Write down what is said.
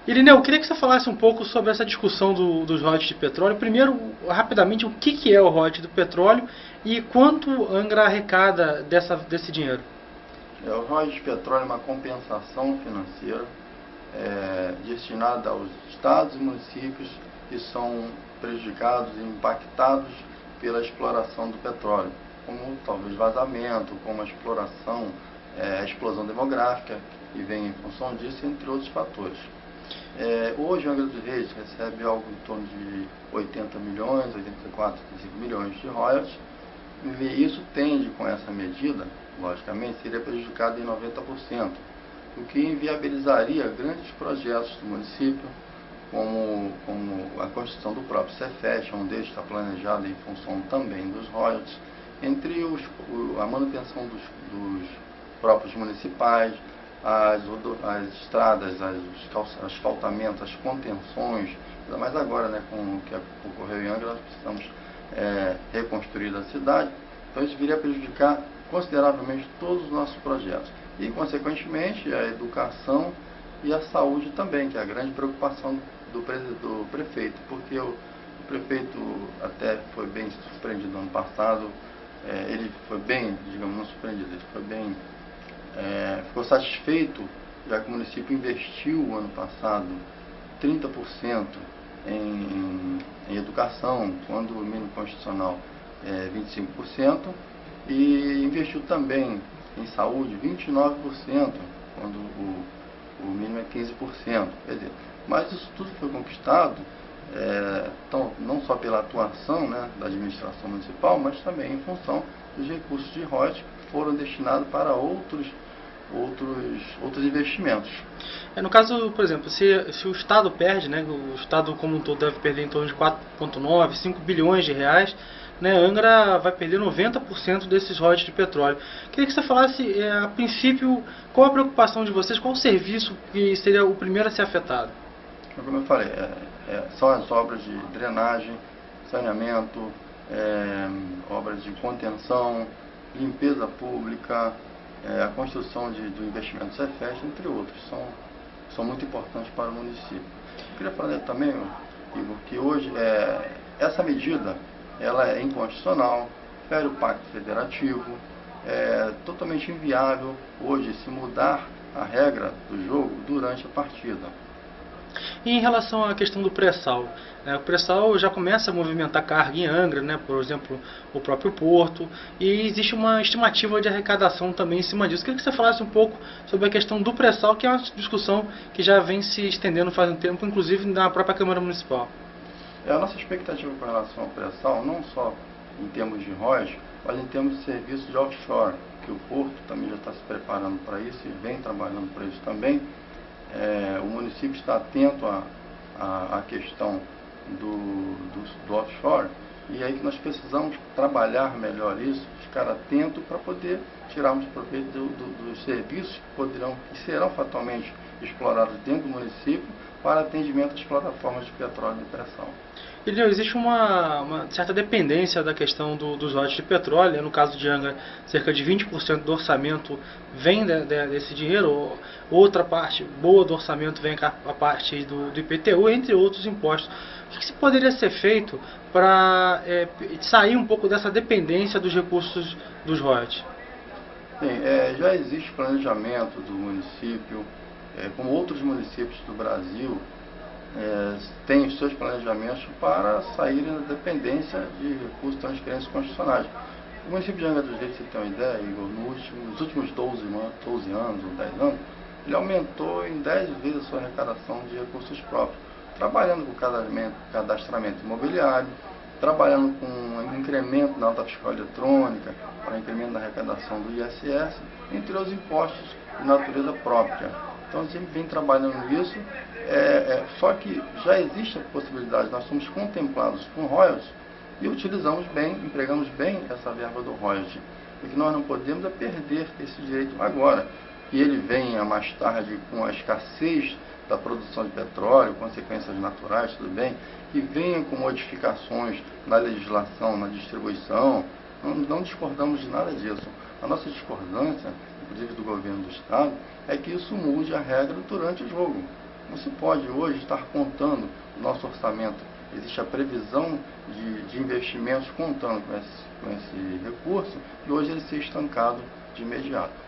Irineu, eu queria que você falasse um pouco sobre essa discussão dos royalties de petróleo. Primeiro, rapidamente, o que é o royalties do petróleo e quanto Angra arrecada desse dinheiro? O royalties de petróleo é uma compensação financeira destinada aos estados e municípios que são prejudicados e impactados pela exploração do petróleo, como talvez vazamento, como a explosão demográfica que vem em função disso, entre outros fatores. Hoje, o Angra dos Reis recebe algo em torno de 80 milhões, 84, 85 milhões de royalties, e isso tende, com essa medida, logicamente, seria prejudicado em 90%, o que inviabilizaria grandes projetos do município, como a construção do próprio Cefet, um deles está planejado em função também dos royalties, entre a manutenção dos próprios municipais, as estradas, os asfaltamentos, as contenções, ainda mais agora, né, com o que ocorreu em Angra, nós precisamos reconstruir a cidade, então isso viria a prejudicar consideravelmente todos os nossos projetos e, consequentemente, a educação e a saúde também, que é a grande preocupação do prefeito, porque o prefeito até foi bem surpreendido no ano passado, ele foi bem, digamos, não surpreendido, ele foi bem, ficou satisfeito, já que o município investiu ano passado 30% em educação, quando o mínimo constitucional é 25%, e investiu também em saúde 29%, quando o mínimo é 15%. Quer dizer, mas isso tudo foi conquistado então, não só pela atuação, né, da administração municipal, mas também em função dos recursos de royalties que foram destinados para outros investimentos. No caso, por exemplo, se o Estado perde, né, o Estado como um todo deve perder em torno de 4,9, 5 bilhões de reais, né, Angra vai perder 90% desses royalties de petróleo. Queria que você falasse, a princípio, qual a preocupação de vocês, qual o serviço que seria o primeiro a ser afetado? Como eu falei, são as obras de drenagem, saneamento, obras de contenção, limpeza pública, a construção do investimento Cefet, entre outros, são muito importantes para o município. Eu queria falar também, Igor, que hoje essa medida ela é inconstitucional, fere o Pacto Federativo, é totalmente inviável hoje se mudar a regra do jogo durante a partida. E em relação à questão do pré-sal, o pré-sal já começa a movimentar carga em Angra, né, por exemplo, o próprio porto, e existe uma estimativa de arrecadação também em cima disso. Queria que você falasse um pouco sobre a questão do pré-sal, que é uma discussão que já vem se estendendo faz um tempo, inclusive na própria Câmara Municipal. A nossa expectativa com relação ao pré-sal, não só em termos de royalties, mas em termos de serviço de offshore, que o porto também já está se preparando para isso e vem trabalhando para isso também. O município está atento à questão do offshore, e aí que nós precisamos trabalhar melhor isso, ficar atento para poder tirarmos proveito dos serviços que serão fatalmente explorados dentro do município para atendimento às plataformas de petróleo de pressão. Existe uma certa dependência da questão dos royalties de petróleo. No caso de Angra, cerca de 20% do orçamento vem desse dinheiro. Outra parte boa do orçamento vem a parte do IPTU, entre outros impostos. O que se poderia ser feito para sair um pouco dessa dependência dos recursos dos royalties? Bem, já existe planejamento do município, como outros municípios do Brasil, tem os seus planejamentos para saírem da dependência de recursos transferências constitucionais. O município de Angra dos Reis, você tem uma ideia, Igor, nos últimos 12 anos ou 10 anos, ele aumentou em 10 vezes a sua arrecadação de recursos próprios, trabalhando com cadastramento imobiliário, trabalhando com um incremento na nota fiscal eletrônica, para incremento da arrecadação do ISS, entre os impostos de natureza própria. Então, a gente vem trabalhando nisso, só que já existe a possibilidade, nós somos contemplados com royalties e utilizamos bem, empregamos bem essa verba do royalties. O que nós não podemos é perder esse direito agora, que ele venha mais tarde com a escassez da produção de petróleo, consequências naturais, tudo bem, que venha com modificações na legislação, na distribuição. Não discordamos de nada disso. A nossa discordância, inclusive do governo do Estado, é que isso mude a regra durante o jogo. Não se pode hoje estar contando o nosso orçamento. Existe a previsão de investimentos contando com esse recurso e hoje ele ser estancado de imediato.